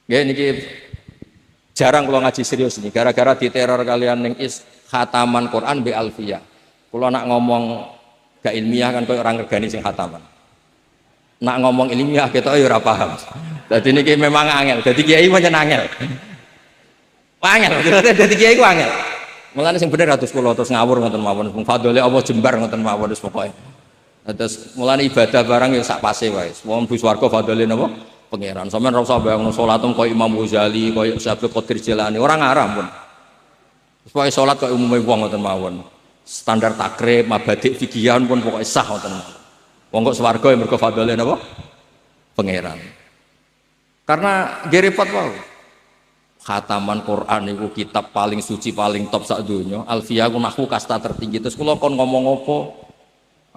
Nggih niki jarang kula ngaji serius nih gara-gara diteror kalian ning khataman Quran be alfiyah. Kula nak ngomong gak ilmiah kan koyo orang ngergani sing khataman. Nak ngomong ilmiah ketok ya ora paham. Dadi niki memang angel. Dadi kiai pancen angel. Angel, dadi kiai ku angel. Mulane sing bener atus kula terus ngawur ngoten mawon. Fadhole Allah jembar ngoten mawon wis pokoke. Terus mulane ibadah barang ya sak pase wae. Wong bu swarga fadhole napa? Pangeran. Sampeyan ora usah bayangno salatem koyo Imam Ghazali, koyo Syekh Qadir Jilani, ora ngaram pun. Pokoke salat koyo umume wong ngoten mawon. Standar takrib, mabadik fikihan pun pokoke sah ngoten mawon. Wong kok swarga ya mergo fadhole napa? Pangeran. Karena nggih repot wae. Khataman Quran itu kitab paling suci paling top sak donya. Alfiyah ku nahwu kasta tertinggi. Terus kula kon ngomong apa?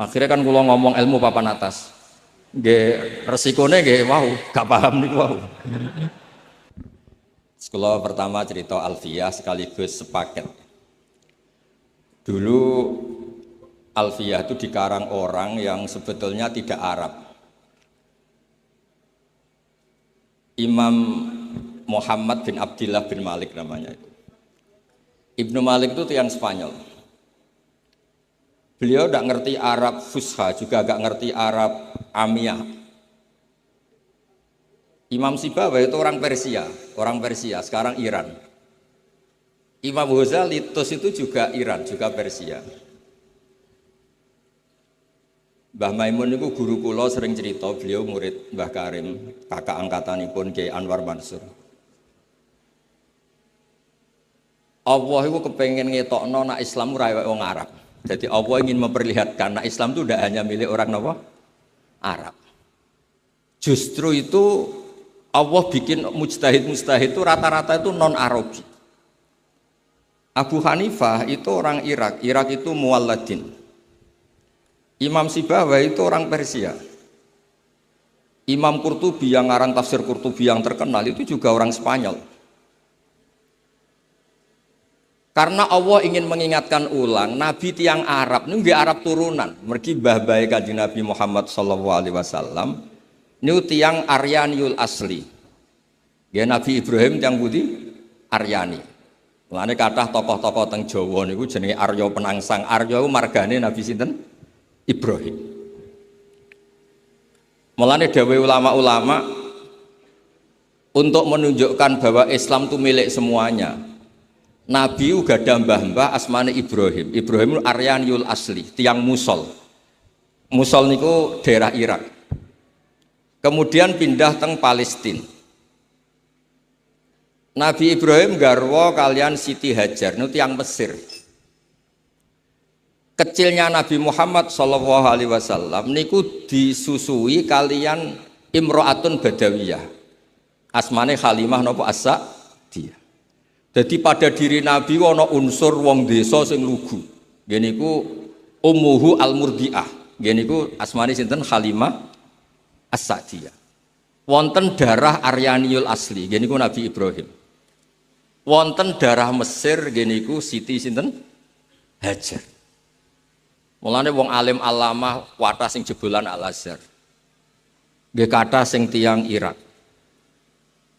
Akhirnya kan kula ngomong ilmu papan atas. Nggih resikone nggih wow, gak paham niku wow. Kula pertama cerita Alfiyah sekaligus sepaket. Dulu Alfiyah itu dikarang orang yang sebetulnya tidak Arab. Imam Muhammad bin Abdillah bin Malik namanya itu. Ibnu Malik itu tiyang Spanyol. Beliau tidak ngerti Arab Fusha, juga gak ngerti Arab Amiyah. Imam Sibawayh itu orang Persia, sekarang Iran. Imam Ghazali itu juga Iran, juga Persia. Mbah Maimun itu guru kula sering cerita, beliau murid Mbah Karim, kakak angkatanipun Kiai Anwar Mansur. Allah itu kepengen ngetokno nak Islam ora kaya wong Arab. Jadi Allah ingin memperlihatkan nak Islam itu tidak hanya milik orang Arab. Justru itu Allah bikin mujtahid itu rata-rata itu non Arabi. Abu Hanifah itu orang Irak itu Muwalladin. Imam Sibawayh itu orang Persia. Imam Qurtubi yang ngarang tafsir Qurtubi yang terkenal itu juga orang Spanyol. Karena Allah ingin mengingatkan ulang, Nabi tiang Arab, ini nggak Arab turunan, mergi mbah-mbahe Kanjeng Nabi Muhammad sallallahu alaihi wasallam, ini tiang Aryaniul asli. Ya Nabi Ibrahim tiang budi Aryani. Mulane kathah tokoh-tokoh teng Jawa niku jenenge Arya Penangsang. Arya iku margane Nabi sinten? Ibrahim. Mulane dawuh ulama-ulama untuk menunjukkan bahwa Islam itu milik semuanya. Nabi uga ada mbah-mbah asmane Ibrahim. Ibrahim Aryaniul asli, tiang Musol. Musol niku daerah Irak. Kemudian pindah teng Palestina. Nabi Ibrahim garwa kalian Siti Hajar, niku tiang Mesir. Kecilnya Nabi Muhammad sallallahu alaihi wasallam niku disusui kalian Imro'atun Badawiyah. Asmane Halimah napa As-Sa'diyah. Jadi pada diri Nabi ana unsur wong desa sing lugu. Nggih niku ummuhu al-murdiah. Nggih niku asmane sinten Halimah As-Sa'diyah. Wonten darah Aryaniul asli, nggih niku Nabi Ibrahim. Wonten darah Mesir, nggih niku Siti sinten Hajar. Mulane wong alim alamah kuwatah sing jebolan Al-Azhar. Nggih kathah sing tiyang Irak.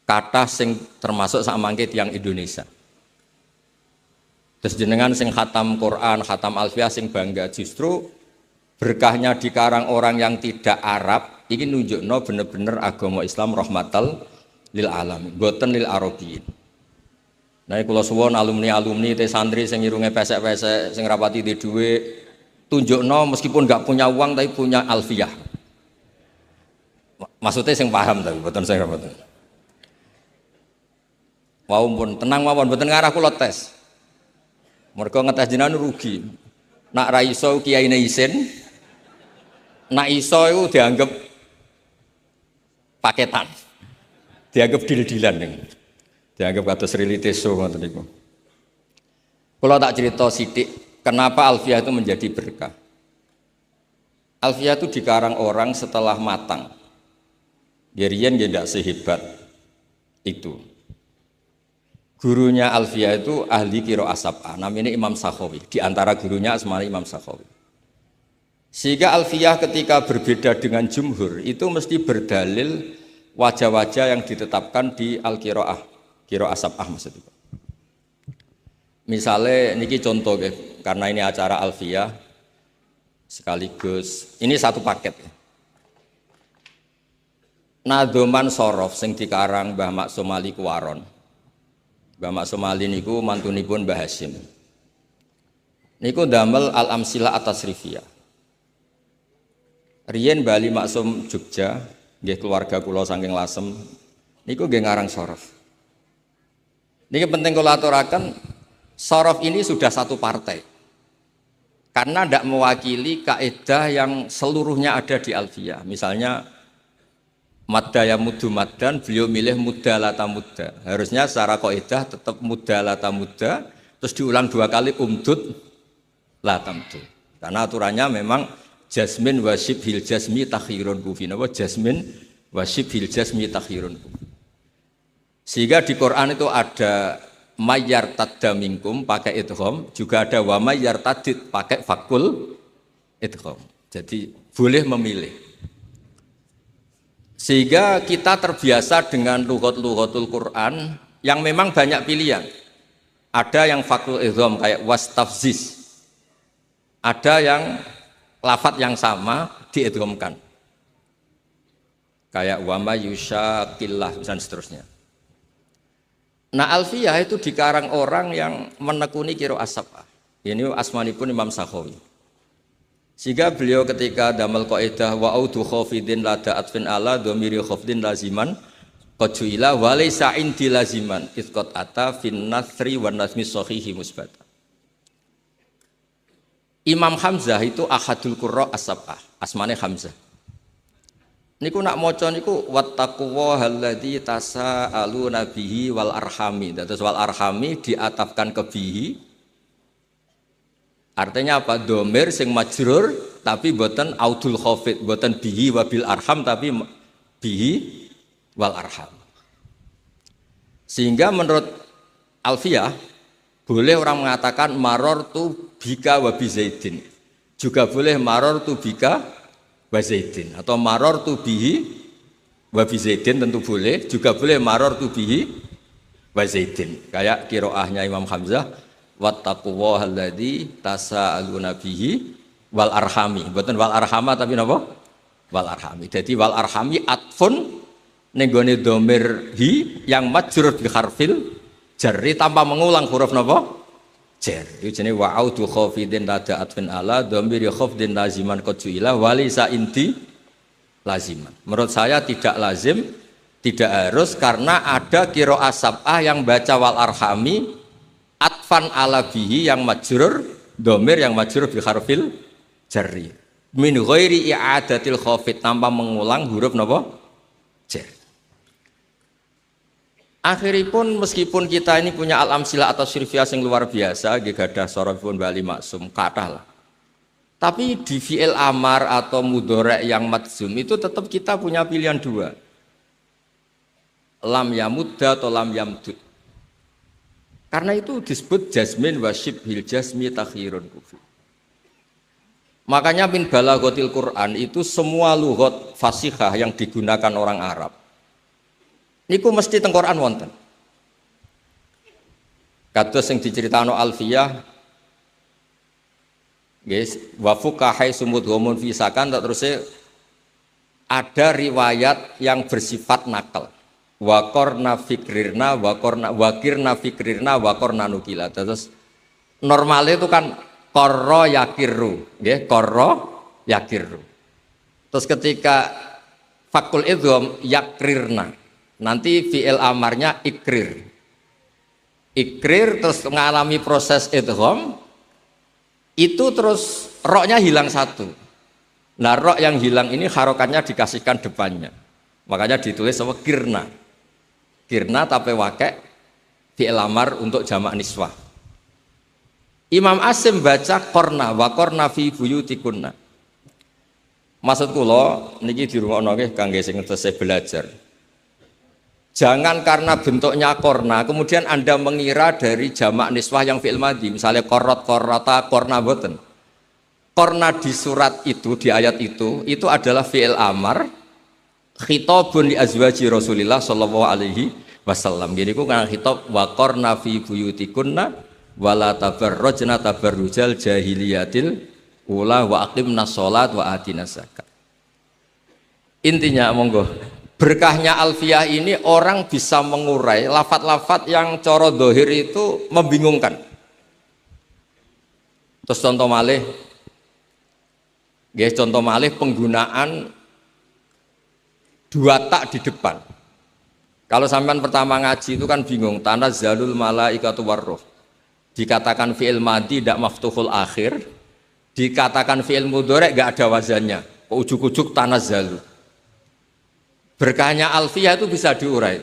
Kathah sing termasuk sak mangke tiyang Indonesia. Terus jenengan sing khatam Quran, khatam Alfiyah sing bangga, justru berkahnya dikarang orang yang tidak Arab iki nunjukno bener-bener agama Islam rahmatal lil alamin, boten lil arabiyyin. Nah kula suwun alumni te santri sing irunge pesek-pesek sing rapati di dhuwit tunjukno meskipun enggak punya uang tapi punya Alfiyah. Maksudnya sing paham tapi boten sing boten. Wau pun tenang mawon mboten ngarah kula tes. Mergo ngetes jenengan rugi. Nak ra iso kiyaine isin, nak iso iku dianggap paketan. Dianggap dil-dilan ning. Dianggap kados relite so ngoten niku. Kula tak cerita sithik kenapa Alfiyah itu menjadi berkah. Alfiyah itu dikarang orang setelah matang. Gerian dia tidak sehebat itu. Gurunya Alfiyah itu ahli qiraah sab'ah, namanya Imam Sakhawi. Di antara gurunya asmane Imam Sakhawi. Sehingga Alfiyah ketika berbeda dengan jumhur itu mesti berdalil wajah-wajah yang ditetapkan di al-qiraah, qiraah sab'ah maksudnya. Misalnya niki contoh karena ini acara alfiyah sekaligus ini satu paket. Nadhoman sorof sing dikarang Mbah Maksum Ali Kuwaron. Mbah Maksum Ali niku mantunipun Mbah Hasyim. Niku damel al-amsilah at-tasrifiyah. Riyen Bali Maksum Jogja, nggih keluarga kula saking Lasem, niku nggih ngarang sorof. Niki penting kula aturaken, sorof ini sudah satu partai. Karena tidak mewakili kaidah yang seluruhnya ada di Alfiyah. Misalnya madda ya muddu maddan, beliau milih mudda lata mudda. Harusnya secara kaidah tetap mudda lata mudda, terus diulang 2 kali umdud lata mudda. Karena aturannya memang jasmin wa syibhil jasmi takhirun kufi. Napa jasmin wa syibhil jasmi takhirun kufi. Sehingga di Quran itu ada mayyar tadda minkum pakai idgham, juga ada wa mayyar tadid pakai fakul idgham. Jadi boleh memilih. Sehingga kita terbiasa dengan lughat-lughatul Quran yang memang banyak pilihan. Ada yang fakul idgham kayak wastafziz. Ada yang lafadz yang sama diidghamkan. Kayak wa may yushaqillah dan seterusnya. Nah Alfiyah itu dikarang orang yang menekuni qiraah sab'ah. Ini asmanipun Imam Sakhawi. Sehingga beliau ketika damel kaidah wa audu khafidin lada atfin ala dhamiri khafdin laziman qad ju'ila wa laysa indi laziman isqat ata fin nasri wan nazmi sahihi musbata. Imam Hamzah itu ahadul qurra as-sab'ah, asmane Hamzah. Niku nak maca niku wattaquwahal tasaaluna bihi wal arhami. Terus wal arhami diatafkan ke bihi. Artinya apa? Domir sing majrur tapi boten audul khafid, boten bihi wabil arham tapi bihi wal arham. Sehingga menurut Alfiyah boleh orang mengatakan marortu bika wa bizaidin. Juga boleh marortu bika wa zaidin atau marortu bihi wa bizaidin tentu boleh, juga boleh marortu bihi wa zaidin. Kayak qiraahnya Imam Hamzah wattaquwahal tasaaluna bihi wal arhami. Mboten wal arhama tapi napa? Wal arhami. Jadi wal arhami atfun ning gone dhamir hi yang majrur bi harfil jarri tanpa mengulang huruf napa? Jar. Itu jenenge wa audu khafidin lada atfin ala dhamir khafdin laziman qad ju'ila walisa inti laziman. Menurut saya tidak lazim, tidak harus karena ada qiraah sab'ah yang baca wal arhami atfan ala bihi yang majrur dhamir yang majrur bi harfil jarri min ghairi i'adatil khafid tanpa mengulang huruf napa? Jar. Akhiripun meskipun kita ini punya al-amsilah atau sirfiyah yang luar biasa, gadah sorofipun Bali Maksum, kathah lah. Tapi di fi'il amar atau mudhari' yang madzum itu tetap kita punya pilihan 2. Lam yamudda atau lam yamdud. Karena itu disebut jasmin wa syibhil jasmi takhirun kufi. Makanya min balaghatil Quran itu semua lughat fasihah yang digunakan orang Arab niku mesti teng Quran wonten. Kados sing diceritakno Alfiyah guys, wa fuqahai sumud ghamun fi sakan terus ada riwayat yang bersifat nakal. Wa qarna fikrirna wa qarna wakirna fikrirna wa qarna nukila. Terus normalnya itu kan qarra yakirru, nggih, qarra yakirru. Terus ketika fakul idgham yakrirna. Nanti fi'il amarnya ikrir. Ikrir terus mengalami proses idgham, itu terus roknya hilang satu. Nah rok yang hilang ini harokatnya dikasihkan depannya. Makanya ditulis sama kirna. Kirna tapi wakai fi'il amar untuk jamak niswah. Imam Asim baca korna wa korna fi buyutikunna. Maksud kula niki dirungokno nggih kangge sing tesih belajar. Jangan karena bentuknya korna, kemudian Anda mengira dari jamak niswah yang fi'il madhi, misalnya korot, korota, korna boten. Korna di surat itu, di ayat itu adalah fi'il amar khitabun li azwaji Rasulillah sallallahu alaihi wasallam. Gini ku kan khitab waqarna fi buyutikunna wala tabarrajna tabarrujal jahiliyatil ula wa aqimna sholat wa atina zakat. Intinya monggo berkahnya alfiyah ini orang bisa mengurai lafat-lafat yang coro dohir itu membingungkan. Terus contoh malih, guys, contoh malih penggunaan dua tak di depan. Kalau sampean pertama ngaji itu kan bingung, tanazzalul malaikatu warruh. Dikatakan fi'il madhi tidak maftuhul akhir, dikatakan fi'il mudhari' enggak ada wazannya. Ujuk-ujuk tanazzalu. Berkahnya alfiyah itu bisa diurai.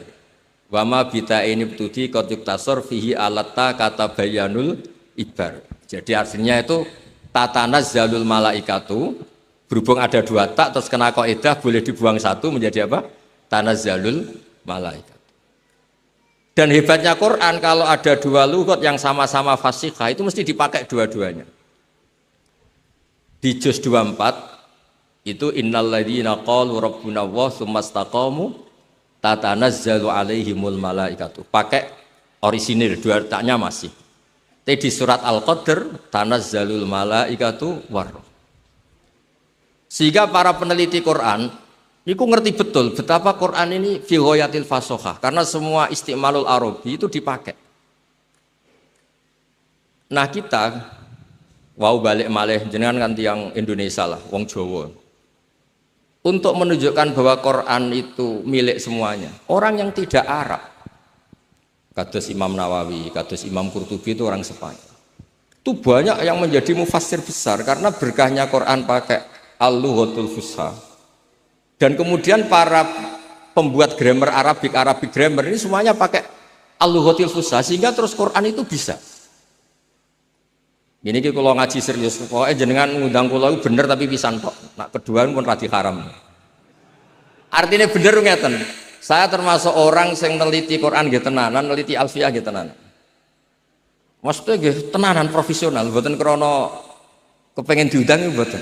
Wa ma bita ini btudi qad yuktasar fihi alatta kata bayanul ibar. Jadi artinya itu tatanazzalul malaikatu, berhubung ada dua tak terus kena kaidah boleh dibuang satu menjadi apa? Tanazzalul malaikat. Dan hebatnya Quran kalau ada dua lughat yang sama-sama fasihah itu mesti dipakai dua-duanya. Di juz 24 itu innalladzina qalu rabbuna Allah tsumastaqamu tatanazzalu alaihimul malaikatu. Pakai orisinil dua taknya masih. Tapi di surat Al-Qadr tanazzalul malaikatu war. Sehingga para peneliti Quran niku ngerti betul betapa Quran ini fi ghayatil fasohah karena semua istimalul arabi itu dipakai. Nah kita wau balik malih jenengan kan tiang Indonesia lah, wong Jawa. Untuk menunjukkan bahwa Quran itu milik semuanya. Orang yang tidak Arab, kados Imam Nawawi, kados Imam Qurtubi itu orang Spanyol. Itu banyak yang menjadi mufassir besar karena berkahnya Quran pakai al-lughatul fusha. Dan kemudian para pembuat grammar Arabic grammar ini semuanya pakai al-lughatil fusha sehingga terus Quran itu bisa. Ini kalau ngaji serius, pokoknya jenengan ngundang kula bener tapi pisan tok. Nak kedua pun radi haram. Artinya bener ngeten. Saya termasuk orang yang neliti Quran nggih tenanan, neliti alfiyah nggih tenanan. Maksudnya nggih tenanan profesional, mboten krana kepengen diundang mboten.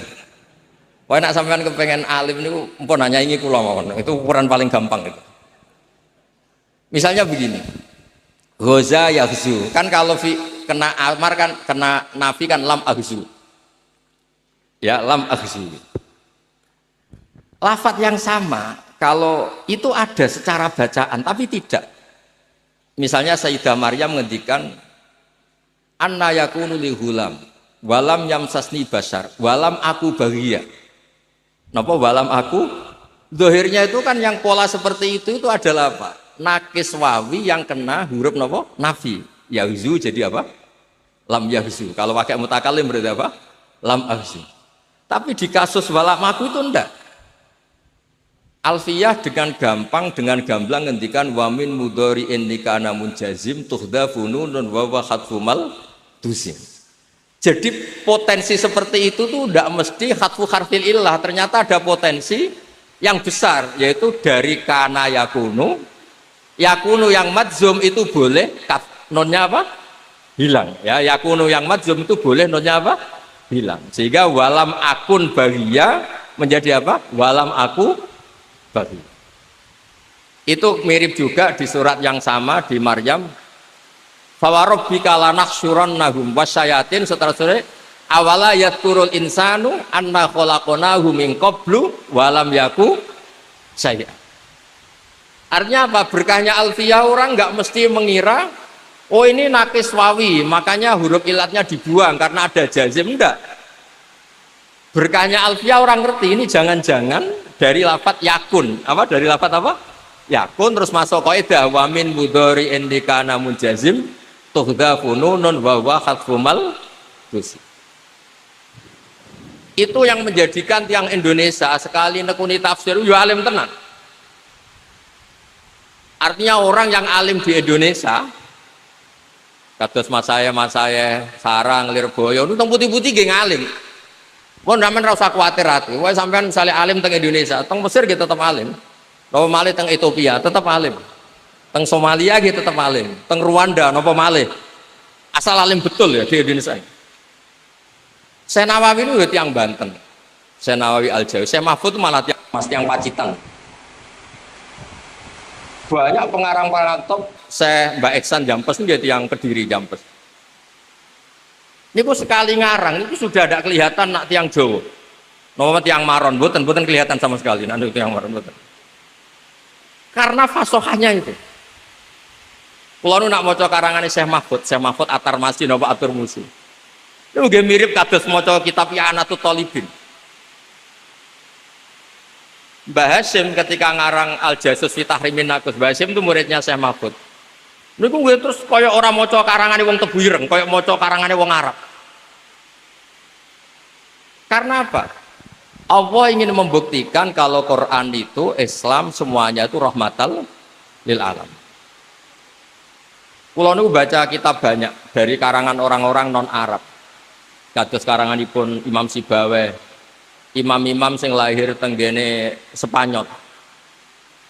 Wah nak sampean kepengen alim niku mpun nyanyi kula mawon. Itu ukuran paling gampang itu. Misalnya begini. Ghaza yahzu. Kan kalau kena amar kan kena nafi kan lam aghzu. Ya, lam aghzu. Lafat yang sama kalau itu ada secara bacaan tapi tidak. Misalnya Sayyidah Maryam ngendikan anna yakunu li hulam walam yamsasni bashar walam aku baghia. Napa walam aku? Zahirnya itu kan yang pola seperti itu adalah apa? Nakis wawi yang kena huruf napa? Nafi. Yahzu jadi apa? Lam yahzu. Kalau pakai mutakalim berarti apa? Lam ahzu. Tapi di kasus walam aku itu enggak. Alfiyah dengan gampang, dengan gamblang ngendikan wamin mudhari'in nikana munjazim tuhdha fununun wa wa khatfumal tuzim. Jadi potensi seperti itu tuh tidak mesti khatfu harfil illah, ternyata ada potensi yang besar yaitu dari kana yakunu yang madzum itu boleh nonnya apa? Hilang ya, yakunu yang madzum itu boleh nonnya apa? Hilang. Sehingga walam akun baghia menjadi apa? Walam aku baghia. Itu mirip juga di surat yang sama di Maryam. Fawarabbika lanahsyurannahum wasyayatin seterusnya awala yadkurul insanu anna khalaqnahu min qablu walam yaku syai'a. Artinya apa? Berkahnya alfiyah orang nggak mesti mengira oh ini nakis wawi makanya huruf ilatnya dibuang karena ada jazim, enggak. Berkahnya alfiyah orang ngerti ini jangan-jangan dari lafat yakun. Apa? Dari lafat apa? Yakun terus masuk kaidah wa min mudhari'in likana munjazim tuhdha fununun wa wa khatfumal tusi. Itu yang menjadikan tiang Indonesia sekali nekuni tafsir yo alim tenan. Artinya orang yang alim di Indonesia kados mas saya Sarang Lirboyo itu teng putih-putih nggih ngalim. Mun sampean ora usah kuwatir ati. Wae sampean misale alim teng Indonesia, teng Mesir gitu tetap alim. Napa malih teng Ethiopia tetap alim. Teng Somalia gitu tetap alim. Teng Rwanda napa malih. Asal alim betul ya di Indonesia. Saya Nawawi itu yang Banten. Saya Nawawi Al-Jawi. Saya Mahfud malah tiang Pacitan. Banyak pengarang-pengarang top, saya Mbak Eksan Jampes itu yang Kediri Jampes. Ini sekali ngarang, itu sudah ada kelihatan nak tiang Jawa. Nomor tiang Maron, bukan kelihatan sama sekali. Nanti tiang Maron, bukan. Karena fasohanya itu. Kalau nak mau karangan Syekh Mahfud Atar Masjid, Nova Atur Musi. Itu juga mirip kados mau kitab I'anatul Thalibin. Mbah Hasyim ketika ngarang Al-Jasus fi Tahrimin Naqus, Mbah Hasyim itu muridnya Syekh Mahfud. Niku gue terus kaya orang maca karangane wong Tebuireng, kaya maca karangane wong Arab. Karena apa? Allah ingin membuktikan kalau Quran itu Islam semuanya itu rahmatal lil alam. Kulo niku baca kitab banyak dari karangan orang-orang non Arab. Kados karanganipun Imam Sibawayh, imam-imam sing lahir tenggene Spanyol.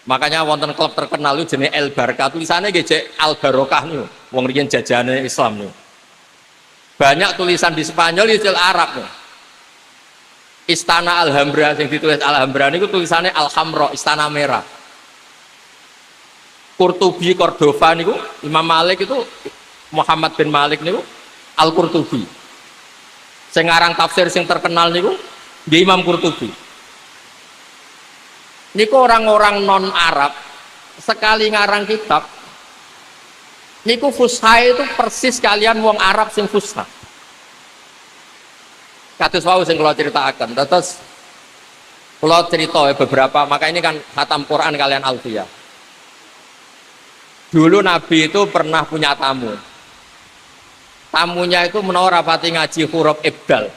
Makanya wonten klub terkenal itu jenis El Barca, tulisannya gejek Al Barokah nih, wong riyen jajane Islam nih. Banyak tulisan di Spanyol itu Arab nih. Istana Alhambra yang ditulis Alhambra itu tulisannya Alhamra, Istana Merah. Qurtubi Cordova niku Imam Malik itu Muhammad bin Malik niku Al Qurtubi. Sing ngarang tafsir sing terkenal niku di Imam Qurtubi. Niku orang-orang non Arab sekali ngarang kitab niku fusha itu persis kalian wong Arab sing fusha. Kados wau sing kula critakaken. Terus kula cerita beberapa, maka ini kan khatam Quran kalian Alfiyah. Dulu Nabi itu pernah punya tamu. Tamunya itu menawa rapati ngaji huruf ibdal.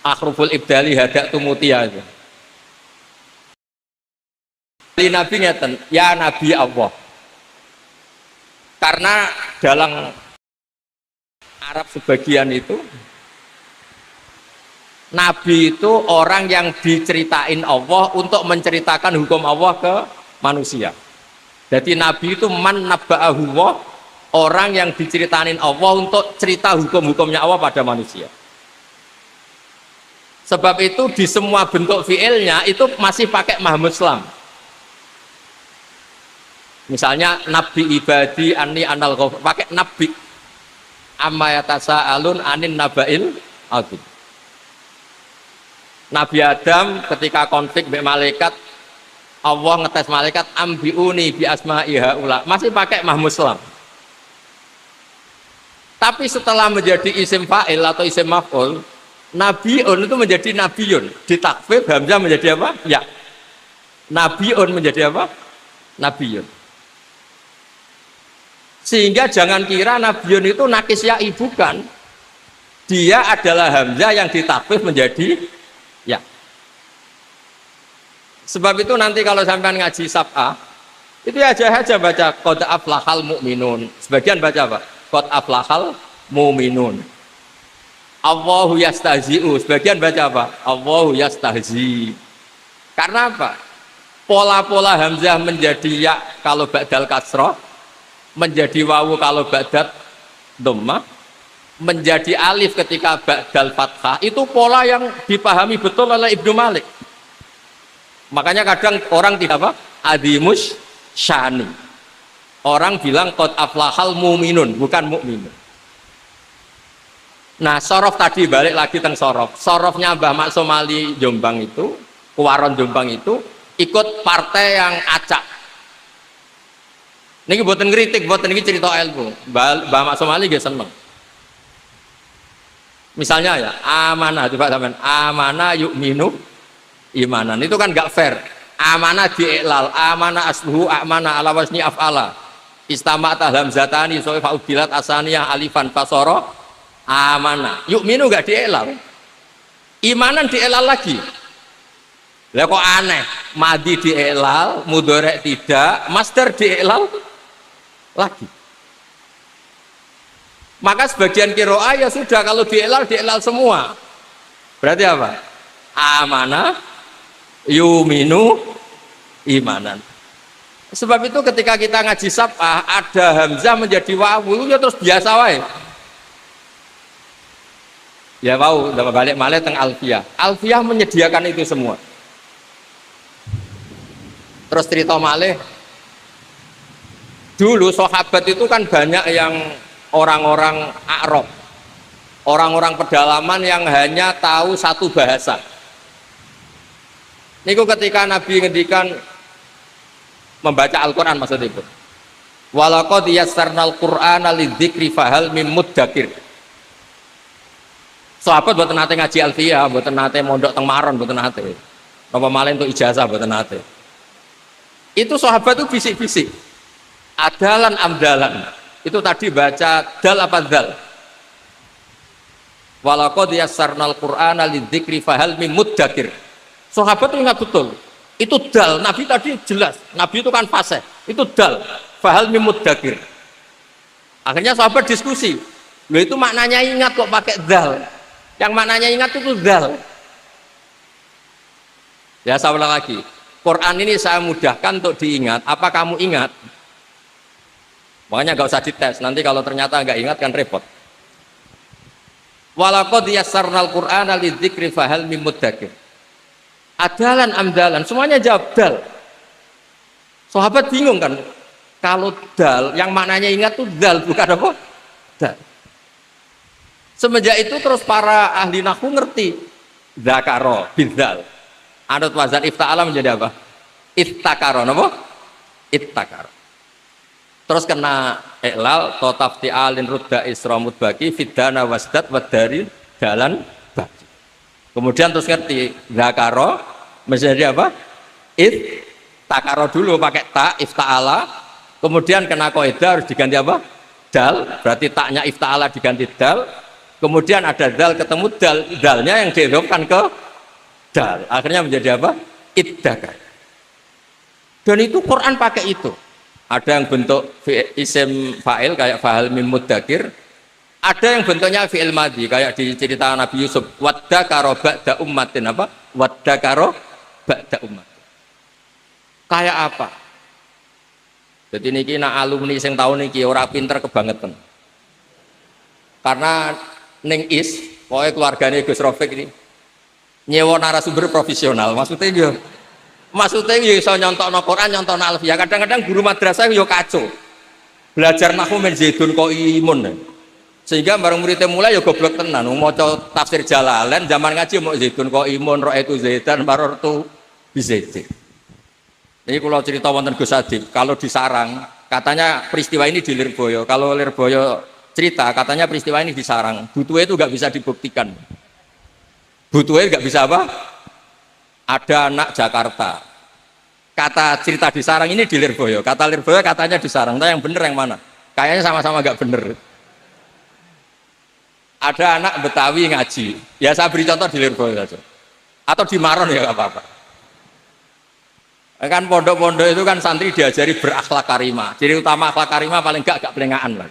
Akhruful ibdali hadak tumutia itu. Nabi ngeten, ya Nabi Allah. Karena dalam Arab sebagian itu Nabi itu orang yang diceritain Allah untuk menceritakan hukum Allah ke manusia. Jadi Nabi itu man nabba'ahu Allah, orang yang diceritain Allah untuk cerita hukum-hukumnya Allah pada manusia. Sebab itu di semua bentuk fiilnya itu masih pakai Muhammad Islam. Misalnya Nabi ibadi anni anal ghafur, pakai Nabi. Amma yatasa'alun anin naba'il azim. Nabi Adam ketika konflik dengan malaikat, Allah ngetes malaikat ambiuni bi asma'i haula, masih pakai Muhammad Islam. Tapi setelah menjadi isim fa'il atau isim maf'ul, Nabiun itu menjadi Nabiun, ditakfif hamzah menjadi apa? Ya. Nabiun menjadi apa? Nabiun. Sehingga jangan kira Nabiun itu nakis ya'i, bukan. Dia adalah hamzah yang ditakfif menjadi ya. Sebab itu nanti kalau sampai ngaji sab'ah, itu aja baca qad aflahal mu'minun. Sebagian baca apa? Qad aflahal mu'minun. Allahu yastahzi'u. Sebagian baca apa? Allahu yastahzi. Karena apa? Pola-pola hamzah menjadi ya kalau ba'dal kasrah, menjadi wawu kalau ba'dal dhammah, menjadi alif ketika ba'dal fathah, itu pola yang dipahami betul oleh Ibnu Malik. Makanya kadang orang tidak apa? Adimus syani. Orang bilang qad aflahal mu'minun, bukan mu'minun. Nah, sorof tadi balik lagi teng sorof. Sorofnya Mbah Maksum Ali Jombang itu, Kuwaron Jombang itu ikut partai yang acak. Niki boten ngritik, boten niki cerita ilmu. Mbah Maksum Ali nggih seneng. Misalnya ya, amanah coba sampean, amanah yu'minu imanan. Itu kan gak fair. Amanah diiklal, amanah asluhu amanah ala wasni af'ala. Istama'at hamzatani so'i fa'udilat asaniyah alifan fasara amanah. Yu'minu gak diiklal. Imanan diiklal lagi. Lah kok aneh, madi diiklal, mudhari' tidak, masdar diiklal lagi. Maka sebagian qiraah ya sudah, kalau diiklal semua. Berarti apa? Amanah yuminu imanan. Sebab itu ketika kita ngaji sab'ah ada hamzah menjadi wawu ya terus biasa wae. Ya mau balik malih teng Alfiyah. Alfiyah menyediakan itu semua. Terus cerita malih Dulu sahabat itu kan banyak yang orang-orang Arab, orang-orang pedalaman yang hanya tahu satu bahasa. Niku ketika Nabi ngendikan membaca Al-Quran maksud itu. Walaqad yassarnal Qur'ana lidzikri fahal mim muddakir. Sahabat mboten nate ngaji Alfiyah, mboten nate mondok teng Maron, mboten nate. Napa malih untuk ijazah mboten nate. Itu sahabat itu bisik-bisik. Adalan amdalan. Itu tadi baca dal apa dal? Walaqad yassarnal Qur'ana lidzikri fahal mim muddakir. Sahabat itu ingat betul. Itu dal, Nabi tadi jelas. Nabi itu kan fasih. Itu dal, fahal mim muddakir. Akhirnya sahabat diskusi. Loh itu maknanya ingat kok pakai dal. Yang maknanya ingat itu dal. Ya saya ulang lagi. Quran ini saya mudahkan untuk diingat. Apa kamu ingat? Makanya nggak usah dites. Nanti kalau ternyata nggak ingat kan repot. Walaqad yassarnal Qur'ana lidzikri fahal mim muddakir. Adalan amdalan, semuanya jawab dal. Sahabat bingung kan? Kalau dal, yang maknanya ingat tuh dal, bukan apa? Dal. Semenjak itu terus para ahli nahwu ngerti dzakaro bidzal. Adot wazan ifta'ala menjadi apa? Ittakaro, apa? Ittakaro. Terus kena iklal to tafti'alin rudda isramud baki fidana wasdat wadari dalan baki. Kemudian terus ngerti dzakaro menjadi apa? Ittakaro dulu pakai ta ifta'ala. Kemudian kena kaidah harus diganti apa? Dal, berarti taknya ifta'ala diganti dal. Kemudian ada dal ketemu dal, dalnya yang diidhofkan ke dal. Akhirnya menjadi apa? Iddakar. Dan itu Quran pakai itu. Ada yang bentuk isim fa'il kayak fahal mim muddakir. Ada yang bentuknya fi'il madhi kayak di cerita Nabi Yusuf. Waddakaro ba'da ummatin apa? Waddakaro ba'da ummatin. Kayak apa? Jadi niki nak alumni sing tahun niki ora pinter kebangetan. Karena ning pokoknya keluarganya Gus Rafiq ini nyewa narasumber profesional. Maksudnya ya iso nyontokno Quran, nyontokno Alfiyah. Kadang-kadang guru madrasah yo kacau. Belajar nahwu men Zaidun kok imun. Sehingga bareng muridnya mulai ya goblok tenan. Maca tafsir Jalalain zaman ngaji mau Zaidun kok imun, ra'aitu Zaidan marartu bi Zaidin. Ini kalau cerita wonten Gus Adib, kalau di Sarang katanya peristiwa ini di Lirboyo. Kalau Lirboyo cerita katanya peristiwa ini di Sarang. Butuhnya itu nggak bisa dibuktikan. Butuhnya nggak bisa apa? Ada anak Jakarta. Kata cerita di Sarang ini di Lirboyo. Kata Lirboyo katanya di Sarang. Nah yang bener yang mana? Kayaknya sama-sama nggak bener. Ada anak Betawi ngaji. Ya saya beri contoh di Lirboyo saja. Atau di Maron ya nggak apa-apa. Kan pondok-pondok itu kan santri diajari berakhlak karimah. Ciri utama akhlak karimah paling enggak pelengahan lah.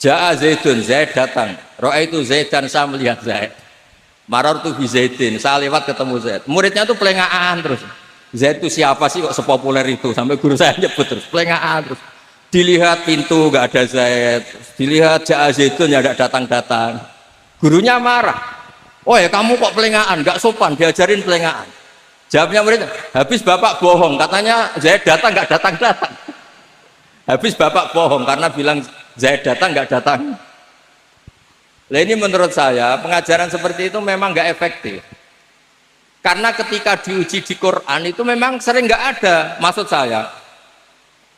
Ja'a Zaidun, Zaid datang. Ra'aitu Zaidan, saya melihat Zaid. Marartu bi Zaidin, saya lewat ketemu Zaid. Muridnya tuh pelengahan terus. Zaid itu siapa sih kok sepopuler itu? Sampai guru saya nyebut terus, pelengahan terus. Dilihat pintu nggak ada Zaid, dilihat Ja'a Zaidun ya tidak datang-datang. Gurunya marah. Oh ya kamu kok pelengahan, nggak sopan, diajarin pelengahan. Jawabnya muridnya, habis bapak bohong, katanya Zaid datang nggak datang-datang. Habis bapak bohong karena bilang Zaid datang nggak datang. Nah ini menurut saya pengajaran seperti itu memang nggak efektif. Karena ketika diuji di Quran itu memang sering nggak ada. Maksud saya,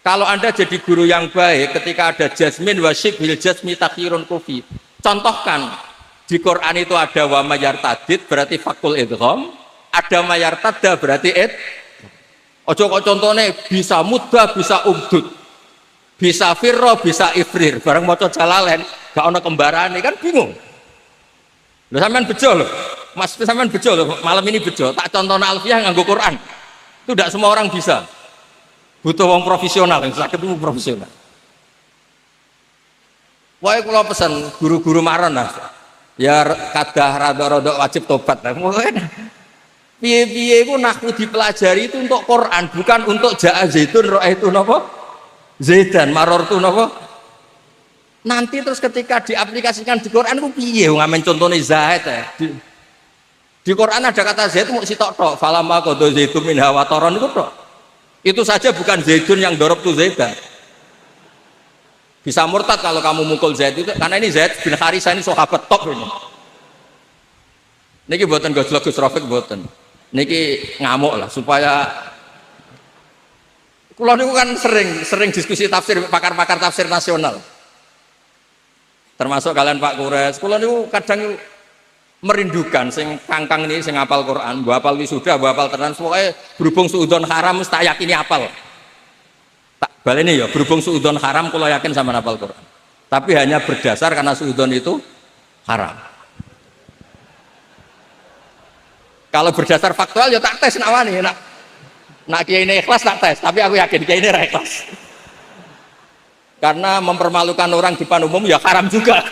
kalau Anda jadi guru yang baik ketika ada jasmin wasyib hil jasmi takhirun kufi. Contohkan di Quran itu ada wa mayartadid berarti fakul idgham, ada mayartada berarti ojo kok contohnya bisa mudah bisa umdud. Bisa firro, bisa ifrir, bareng maca Jalalain, gak ono kembarane kan bingung. Lho sampean bejo lho. Mas sampean bejo lho, malam ini bejo. Tak contohna Alfiyah nganggo Quran. Itu tidak semua orang bisa. Butuh wong profesional, yang sakit itu profesional. Wae kula pesan guru-guru Maron lah. Ya kadah rada-rada wajib tobat lah. Piye-piye iku nahwu dipelajari itu untuk Quran, bukan untuk Ja'a Zaidun ra'aitu napa? Zaidan marortu napa? Nanti terus ketika diaplikasikan di Quran ku piye ngamen contone Zaid ya. Di Quran ada kata Zaid mau sitok tok, falamma qadha Zaidun min hawataron itu tok. Itu saja bukan Zaidun yang dorop tu Zaidan. Bisa murtad kalau kamu mukul Zaid itu, karena ini Zaid bin Harisah ini sahabat top ini. Niki buatan gojlok Gus Rafiq buatan. Niki ngamuk lah supaya kulo niku kan sering diskusi tafsir pakar-pakar tafsir nasional. Termasuk kalian Pak Kures. Kulo niku kadang merindukan sing kangkang ini sing hafal Quran, mbok hafal wisuda, mbok hafal tenan pokoke berhubung suudon haram mesti tak yakini hafal. Tak baleni ya, berhubung suudon haram kulo yakin sama hafal Quran. Tapi hanya berdasar karena suudon itu haram. Kalau berdasar faktual ya tak tes nak wani, nak kiai ini ikhlas tak tes, tapi aku yakin kiai ini ra ikhlas. Karena mempermalukan orang di depan umum ya haram juga.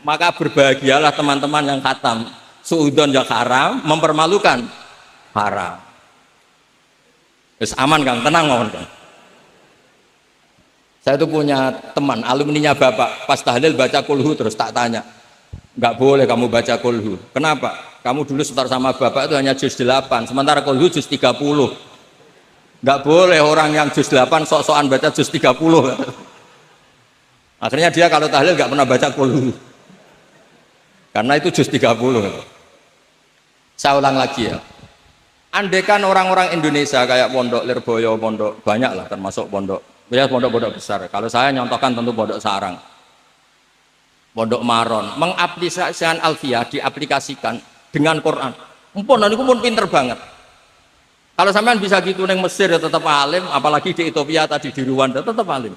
Maka berbahagialah teman-teman yang khatam. Suudon ya haram, mempermalukan haram. Wis aman Kang, tenang mohon Kang. Saya itu punya teman, alumninya Bapak, pas tahlil baca kulhu terus tak tanya. Enggak boleh kamu baca kulhu. Kenapa? Kamu dulu setar sama Bapak itu hanya juz 8, sementara kulhu juz 30. Enggak boleh orang yang juz 8 sok-sokan baca juz 30. Akhirnya dia kalau tahlil enggak pernah baca kulhu. Karena itu juz 30. Saya ulang lagi ya. Andaikan orang-orang Indonesia kayak Pondok Lirboyo, pondok banyak lah termasuk pondok, ya pondok-pondok besar. Kalau saya nyontohkan tentu Pondok Sarang, Pondok Maron, mengaplikasikan Alfiyah diaplikasikan dengan Quran. Mumpun niku pun pinter banget. Kalau sampean bisa gitu neng Mesir ya tetap alim, apalagi di Ethiopia tadi di Rwanda tetap alim.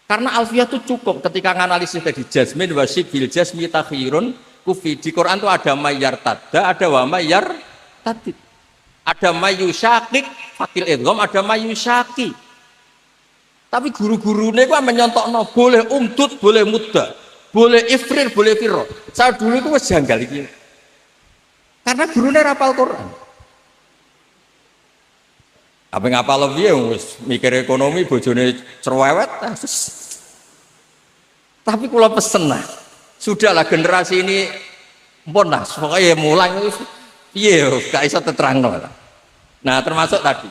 Karena Alfiyah itu cukup ketika nganalisis tadi jazmin wasib bil jazmi takhirun kufi. Di Quran itu ada mayyar tadda, ada wa mayyar tadid. Ada mayyusyakik fakil idgham, ada mayyusyaki. Tapi guru-gurunya itu menyontokno boleh umdud, boleh mudda, boleh ifrir, boleh firro. Saya dulu itu wis janggal iki. Karena gurunya rapal Quran. Apa ngapal piye wis mikir ekonomi bojone cerewet. Tapi kalau pesen lah, sudahlah generasi ini pun lah, pokoknya mulai piye gak iso terangno. Nah, termasuk tadi.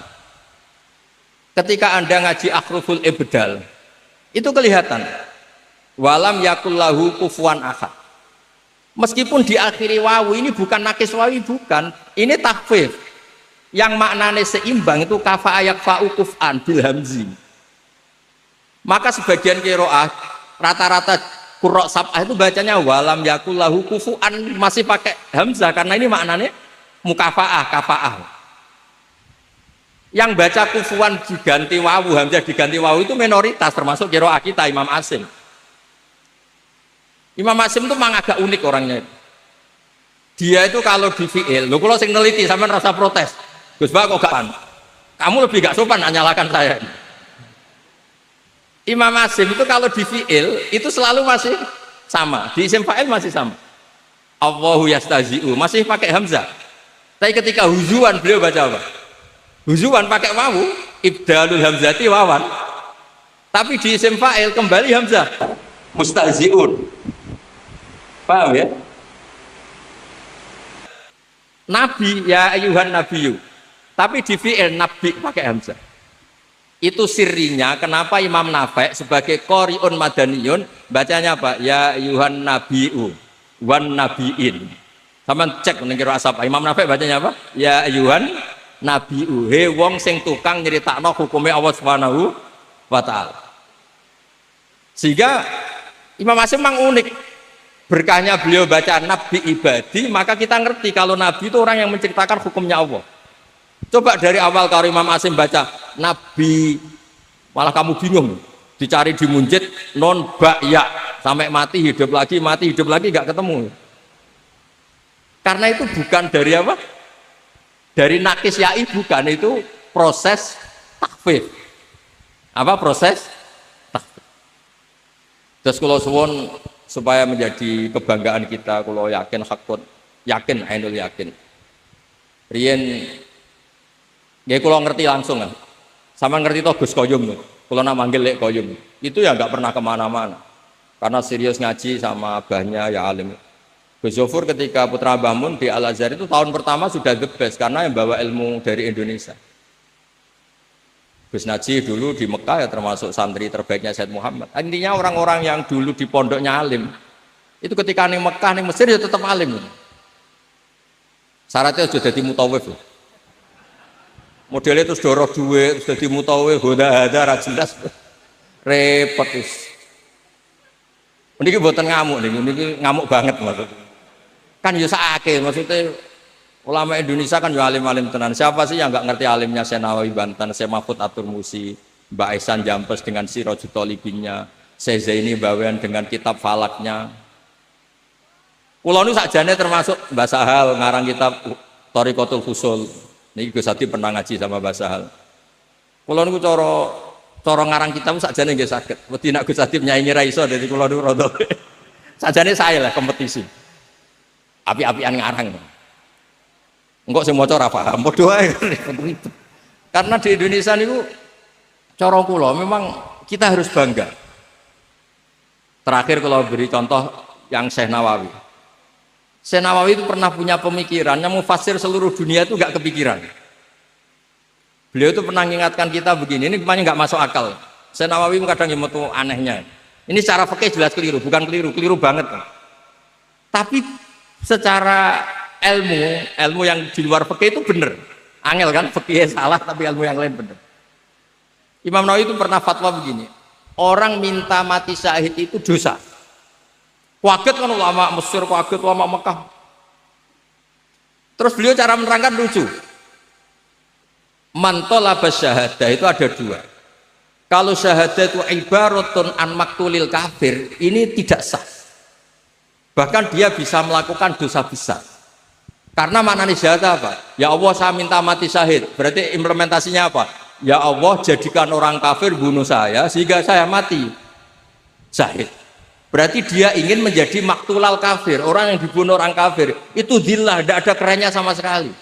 Ketika Anda ngaji akhruful ibdal, itu kelihatan. Walam yakullahu kufuwan ahad. Meskipun diakhiri wawu, ini bukan nakis wawi, bukan. Ini takfif. Yang maknanya seimbang itu kafa ayak fa'u kuf'an bil hamzi. Maka sebagian qiraah rata-rata qurra sab'ah itu bacanya walam yakullahu kufu'an masih pakai hamzah karena ini maknanya mukafaah, kafaah. Yang baca kufuan diganti wawu, hamzah diganti wawu itu minoritas, termasuk qiraah kita Imam Asim. Imam Asim itu memang agak unik orangnya. Dia itu kalau di fi'il, lho kalau sing neliti sampean rasa protes. Gus Bak kok gak pan? Kamu lebih gak sopan nyalakan saya. Imam Asim itu kalau di fi'il itu selalu masih sama, di isim fa'il masih sama. Allahu yastazi'u masih pakai hamzah. Tapi ketika huzuan beliau baca apa? Huzuan pakai wawu, ibdalul hamzati wawan. Tapi di isim fa'il kembali hamzah. Mustahzi'un. Paham ya? Nabi ya ayuhan nabiyyu. Tapi di fi'il nabi pakai hamzah. Itu sirinya kenapa Imam Nafi' sebagai qori'un madaniyun bacanya apa? Ya ayuhan nabiyyu wan nabiin. Sama cek ning kira asap. Imam Nafi' bacanya apa? Ya ayuhan nabiyyu. He wong sing tukang nyeritakno hukume Allah Subhanahu wa taala. Sehingga Imam Asim memang unik. Berkahnya beliau baca nabi ibadi, maka kita ngerti kalau nabi itu orang yang menceritakan hukumnya Allah. Coba dari awal kalau Imam Asim baca nabi, malah kamu bingung, dicari di munjid non ba ya sampai mati hidup lagi nggak ketemu. Karena itu bukan dari apa? Dari nakis ya'i bukan, itu proses takfif. Apa proses takfif? Terus kalau suwon supaya menjadi kebanggaan kita, kalau yakin hakut, yakin ainul yakin. Rien ya kalau ngerti langsung kan. Sama ngerti toh Gus Koyum tuh. Kalau nak manggil Lek Koyum. Itu ya nggak pernah kemana-mana. Karena serius ngaji sama abahnya ya alim. Gus Zofur ketika Putra Mbah Mun di Al Azhar itu tahun pertama sudah the best karena yang bawa ilmu dari Indonesia. Gus Najih dulu di Mekah ya termasuk santri terbaiknya Said Muhammad. Intinya orang-orang yang dulu di pondoknya alim, itu ketika ning Mekah, ning Mesir ya tetap alim. Syaratnya sudah jadi mutawif. Modelnya terus dorong duit, terus jadi mutawif, hoda-hada, jelas. Repot is. Ini buatan ngamuk nih, ini ngamuk banget maksudnya. Kan ya sakit maksudnya. Ulama Indonesia kan ya alim-alim tenan. Siapa sih yang nggak ngerti alimnya Syekh Nawawi Banten, Syekh Mahfud Atur Musi, Mbak Aisan Jampes dengan Sirajut Thalibinnya, Syekh Zaini Bawean dengan kitab Falaknya. Kulo nu sakjane termasuk Mbah Sahal ngarang kitab Thariqatul Fusul. Niki Gus Hadi pernah ngaji sama Mbah Sahal. Kulo niku cara ngarang kitab sakjane nggih saged. Wedi nek Gus Hadi nyaingi ra iso dadi kulo niku rada. Sakjane saya lah kompetisi. Api-apian ngarang. Enggak semua cara paham, bodoh aja. Karena di Indonesia niku cara kula memang kita harus bangga. Terakhir kalau beri contoh yang Syekh Nawawi. Syekh Nawawi itu pernah punya pemikiran yang mufasir seluruh dunia itu enggak kepikiran. Beliau itu pernah mengingatkan kita begini, ini kemana enggak masuk akal. Syekh Nawawi kadang yang metu anehnya. Ini secara fikih jelas keliru, bukan keliru banget. Tapi secara ilmu yang di luar fikih itu benar. Angel kan, fikih salah tapi ilmu yang lain benar. Imam Nawawi itu pernah fatwa begini, orang minta mati syahid itu dosa. Kaget kan ulama Mesir, kaget ulama Mekah. Terus beliau cara menerangkan lucu. Man talabas syahadah itu ada dua. Kalau syahadah itu ibaratun an maktulil kafir, ini tidak sah. Bahkan dia bisa melakukan dosa besar. Karena maknanya syahadah apa? Ya Allah saya minta mati syahid. Berarti implementasinya apa? Ya Allah jadikan orang kafir bunuh saya sehingga saya mati syahid. Berarti dia ingin menjadi maktulal kafir. Orang yang dibunuh orang kafir itu dhillah, tidak ada kerennya sama sekali.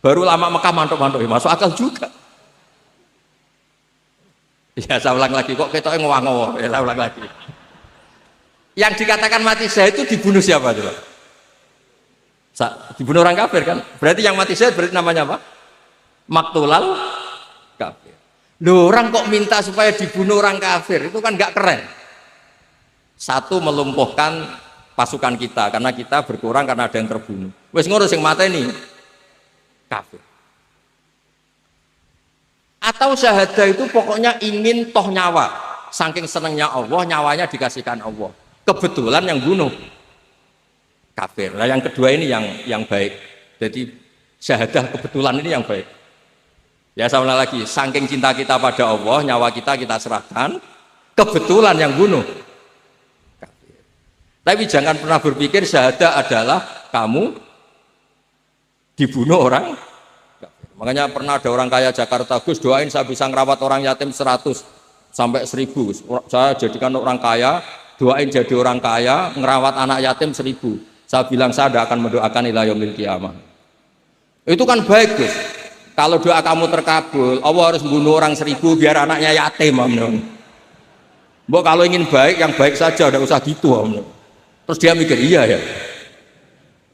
Baru lama Mekah mantuk-mantuk, masuk akal juga. Ya saya ulang lagi, kok ketoknya ngowah-ngowah. Ya saya ulang lagi. Yang dikatakan mati syahid itu dibunuh siapa coba? Dibunuh orang kafir kan? Berarti yang mati syahid berarti namanya apa? Maktulal kafir. Loh, orang kok minta supaya dibunuh orang kafir, itu kan nggak keren. Satu, melumpuhkan pasukan kita karena kita berkurang karena ada yang terbunuh. Wes ngurus yang mata ini kafir. Atau syahadah itu pokoknya ingin toh nyawa, saking senengnya Allah, nyawanya dikasihkan Allah. Kebetulan yang bunuh kafir. Nah yang kedua ini yang baik. Jadi syahadah kebetulan ini yang baik. Ya sama lagi, saking cinta kita pada Allah, nyawa kita serahkan. Kebetulan yang bunuh kafir. Tapi jangan pernah berpikir syahadah adalah kamu dibunuh orang kafir. Makanya pernah ada orang kaya Jakarta, Gus doain saya bisa ngerawat orang yatim 100 sampai 1000. Saya jadikan orang kaya, doain jadi orang kaya, ngerawat anak yatim 1000. Saya bilang saya tidak akan mendoakan ila yaumil qiyamah. Itu kan baik Gus. Kalau doa kamu terkabul, Allah harus membunuh orang 1000 biar anaknya yatim. Mbok kalau ingin baik, yang baik saja, tidak usah gitu. Terus dia mikir, iya ya.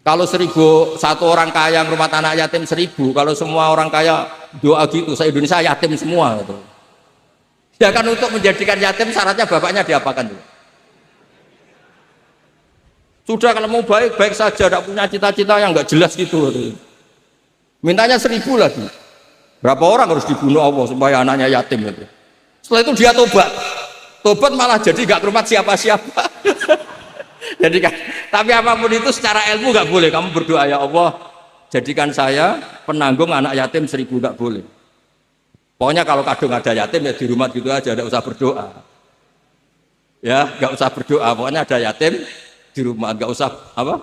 Kalau 1000 satu orang kaya ngerawat anak yatim 1000, kalau semua orang kaya doa gitu, se Indonesia yatim semua. Gitu. Ya kan untuk menjadikan yatim syaratnya bapaknya diapakan tuh? Sudah kalau mau baik saja, tidak punya cita-cita yang nggak jelas gitu. Mintanya 1000 lagi. Berapa orang harus dibunuh Allah supaya anaknya yatim gitu. Setelah itu dia tobat malah jadi nggak ke rumah siapa-siapa. Jadi kan, tapi apapun itu secara ilmu nggak boleh. Kamu berdoa ya Allah, jadikan saya penanggung anak yatim 1000, nggak boleh. Pokoknya kalau kadang ada yatim ya di rumah gitu aja, tidak usah berdoa. Ya, nggak usah berdoa. Pokoknya ada yatim di rumah, nggak usah apa?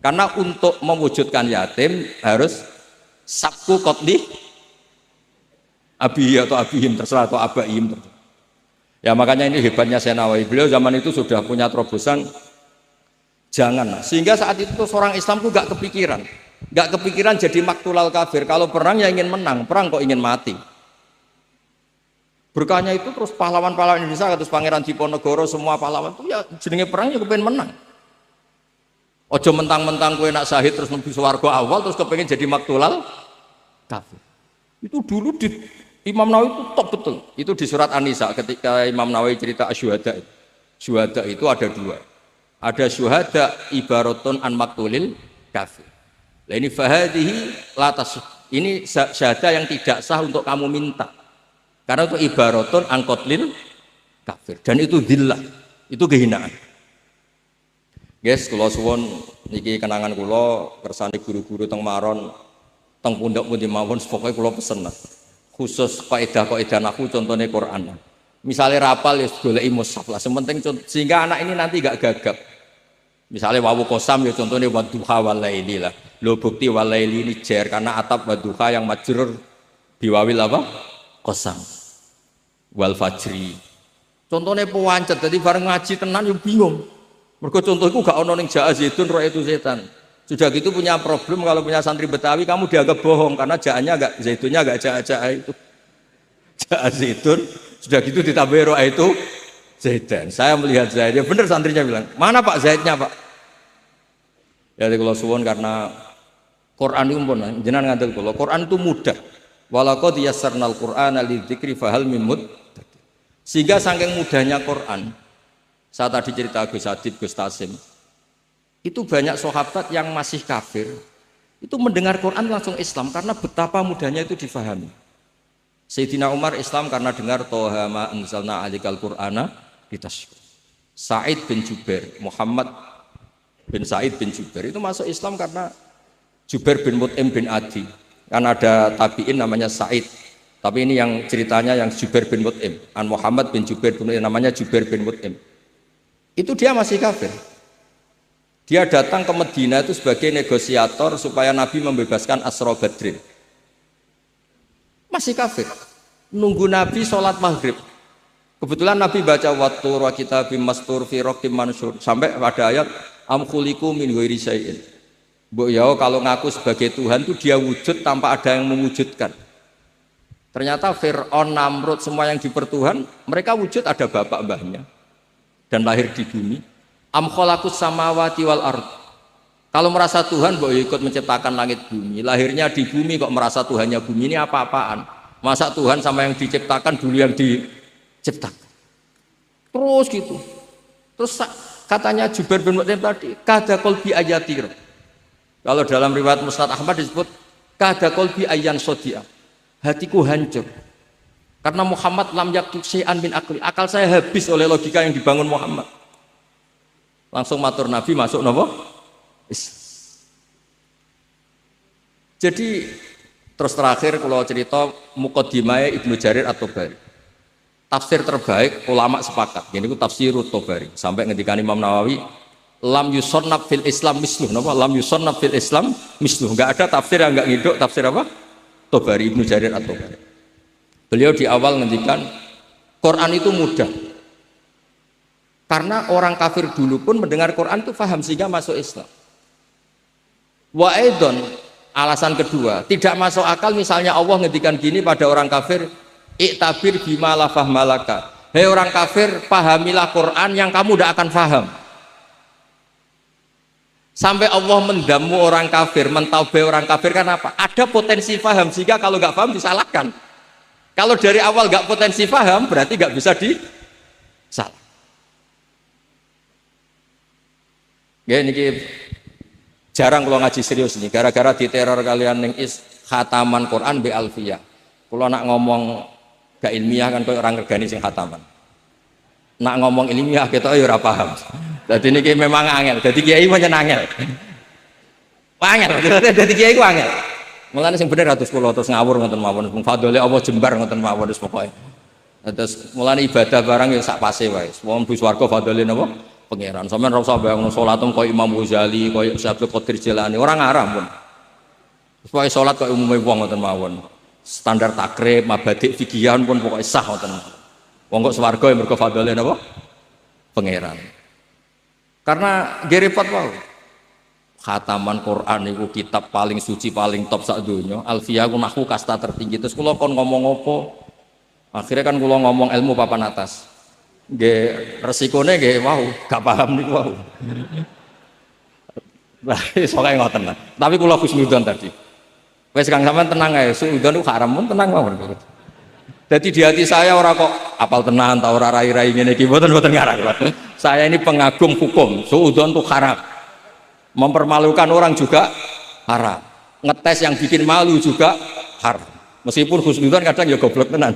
Karena untuk mewujudkan yatim harus sabku qotli abihi atau abihim terserah atau abaihim terserah. Ya makanya ini hebatnya Syekh Nawawi. Beliau zaman itu sudah punya terobosan jangan. Sehingga saat itu seorang Islam itu nggak kepikiran jadi maktulal kafir. Kalau perang ya ingin menang, perang kok ingin mati. Berkahnya itu terus pahlawan-pahlawan Indonesia, terus Pangeran Diponegoro, semua pahlawan itu ya jenenge perang ya kepengen menang. Ojo mentang-mentang kowe nak syahid terus mlebu swarga awal terus kepengen jadi maktulal kafir. Itu dulu Imam Nawawi itu top betul. Itu di surat An-Nisa ketika Imam Nawawi cerita syuhada. Syuhada itu ada dua. Ada syuhada ibaratun an maktulil kafir. Nah ini fahadihi latas. Ini syahada yang tidak sah untuk kamu minta. Karena itu ibaratun an qatlil kafir. Dan itu dhillah. Itu kehinaan. Guys, kula suwun niki kenangan kula kersane guru-guru teng Maron, teng pundhak pundi mawon pokoke kula pesen. Khusus kaidah-kaidah nahwu contohnya Quran. Misalnya rapal ya goleki mushaf lah, sementing sehingga anak ini nanti gak gagap. Misalnya wawu kosam ya contohnya wadduha walaili lah. Lo bukti walaili ini jar karena atap wadduha yang majrur biwawil apa? Kosam. Wal fajri. Contohnya pewancet, jadi bareng ngaji tenan yo bingung. Mergo contohku gak ono ning jaa zaitun roh itu setan. Sudah gitu punya problem kalau punya santri Betawi kamu dianggap bohong karena jaannya enggak zaitunnya enggak jaa-jaa itu. Jaa zaitun sudah gitu ditambah roh itu zaitan. Saya melihat Zaid, ya benar santrinya bilang, "Mana Pak Zaidnya, Pak?" Ya kalau suwon karena Quran itu pun jenengan ngandel kula. Quran itu mudah. Walaqad yassarnal Qur'ana lidzikri fahal mim muddakir. Sehingga saking mudahnya Quran. Saya tadi cerita Gus Adib, Gus Tasim. Itu banyak sahabat yang masih kafir. Itu mendengar Quran langsung Islam karena betapa mudahnya itu difahami. Sayyidina Umar Islam karena dengar Toha ma anzalna alikal Qur'ana litashqa. Sa'id bin Jubair, Muhammad bin Sa'id bin Jubair itu masuk Islam karena Jubair bin Mut'im bin Adi. Kan ada tabi'in namanya Sa'id. Tapi ini yang ceritanya yang Jubair bin Mut'im. An Muhammad bin Jubair bin Mut'im namanya Jubair bin Mut'im. Itu dia masih kafir. Dia datang ke Medina itu sebagai negosiator supaya Nabi membebaskan Asra Badrin. Masih kafir. Nunggu Nabi sholat maghrib. Kebetulan Nabi baca wattur wa kitabim mastur fi raqim mansur sampai pada ayat am khuliqu min ghairi syai'in. Mbok ya kalau ngaku sebagai Tuhan itu dia wujud tanpa ada yang mewujudkan. Ternyata Fir'aun, Namrud, semua yang dipertuhan, mereka wujud ada bapak mbahnya dan lahir di bumi. Am khalaqus samawati wal ard. Kalau merasa Tuhan mbok ikut menciptakan langit bumi, lahirnya di bumi kok merasa Tuhannya bumi, ini apa-apaan? Masa Tuhan sama yang diciptakan dulu yang diciptakan. Terus gitu. Terus katanya Jubair bin Mut'im tadi, kada qalbi ayatir. Kalau dalam riwayat Musnad Ahmad disebut kada qalbi ayyan sodia. Hatiku hancur. Karena Muhammad lam yaktub syai'an min akli. Akal saya habis oleh logika yang dibangun Muhammad. Langsung matur Nabi masuk napa? Jadi terus terakhir kalau cerita Muqaddimah Ibnu Jarir At-Tabari. Tafsir terbaik ulama sepakat. Ini itu tafsirut Tabari. Sampai ngendikan Imam Nawawi lam yusannaf fil Islam misluh. Napa? Lam yusannaf fil Islam misluh. Enggak ada tafsir yang enggak ngiduk tafsir apa? Tabari, Ibnu Jarir At-Tabari. Beliau di awal ngendikan Quran itu mudah. Karena orang kafir dulu pun mendengar Quran itu paham sehingga masuk Islam. Wa aidon, alasan kedua, tidak masuk akal misalnya Allah ngendikan gini pada orang kafir, iktabir bima la fahmalaka. Hei orang kafir, pahamilah Quran yang kamu tidak akan paham. Sampai Allah mendamu orang kafir, mentaubai orang kafir kan apa? Ada potensi paham sehingga kalau nggak paham disalahkan. Kalau dari awal nggak potensi paham berarti nggak bisa disalah. Ya ini jarang kalau ngaji serius nih, gara-gara diteror kalian ning khataman Quran be alfiyah. Kalau nak ngomong gak ilmiah kan kayak orang regani sing khataman. Nak ngomong ilmiah kita ya ora paham. Jadi ini memang angel. Jadi kiai pancen angel. Angel. Jadi kiai ku angel. Mulane sing bener atus kula terus ngawur ngoten mawon. Fadhole Allah jembar ngoten mawon wis pokoke. Terus mulane ibadah barang ya sak pase wae. Wong bu swarga fadhole napa? Pangeran. Sampeyan ora usah bayangno salatem koyo Imam Ghazali, koyo Syekh Qadir Jilani, ora ngarah pun. Supaya salat koyo umume wong ngoten mawon. Standar takrib, mabadik fikihan pun pokoke sah ngoten. Wong kok swarga ya mergo fadhole napa? Pangeran. Karena nggih repot wae. Khataman Quran itu kitab paling suci paling top sak donya. Alfiyah ku nahwu kasta tertinggi. Terus kula kon ngomong apa? Akhirnya kan kula ngomong ilmu papan atas. Nggih resikone nggih wow, gak paham niku wow. Lah iso kae ngoten lah. Tapi kula husnudzon tadi. Wis Kang sampean tenang ae, suudzon ku haram pun tenang mawon. Jadi di hati saya orang kok apal tenan ta ora rai-rai ngene iki mboten ngarang. Saya ini pengagum hukum. Suudzon itu haram. Mempermalukan orang juga haram. Ngetes yang bikin malu juga haram. Meskipun husnudzon kadang ya goblok tenan.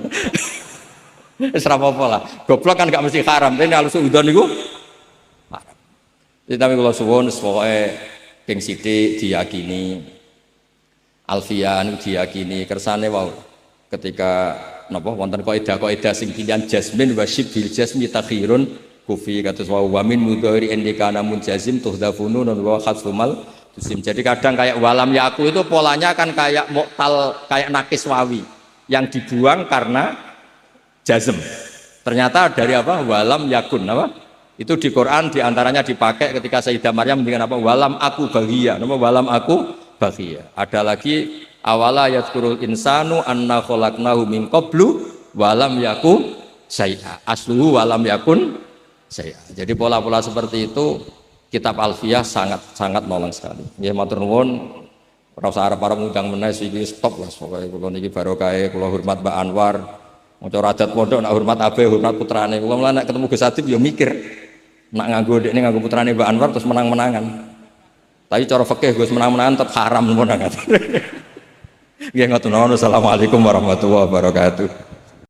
Wis ora apa-apa lah. Goblok kan gak mesti haram, tapi kalau suudzon niku haram. Tapi kalau suwun pokoke ping sithik diyakini alfian diyakini kersane wau ketika napa wonten kaidah sing pilihan jasmin wa syibhil jasmi takhirun kufi kados wa min mudhari indikana munjazim tuhdafunun wa khasfumal tusim. Jadi kadang kayak walam yaku itu polanya kan kayak muktal, kayak nakis wawi yang dibuang karena jazm. Ternyata dari apa? Walam yakun apa? Itu di Quran diantaranya dipakai ketika Sayyidah Maryam dengan apa? Walam aku bahagia. Nama walam aku bahagia. Ada lagi awala yadkurul insanu anna khalaqnahu min qablu walam yaku syai'a asluhu walam yakun syai'a. Jadi pola-pola seperti itu kitab Alfiyah sangat nolong sekali. Nggih matur nuwun, ora usah arep-arep ngundang meneh iki stop lah pokoke kula niki barokahe kula hormat Mbak Anwar. Maca radat pondok nak hormat abe hormat putrane. Kula mulane nek ketemu Gus Adib ya mikir nak nganggo dekne nganggo putrane Mbak Anwar terus menang-menangan. Tapi cara fikih Gus menang-menangan tetap haram menang. Nggih ngoten. Assalamualaikum warahmatullahi wabarakatuh.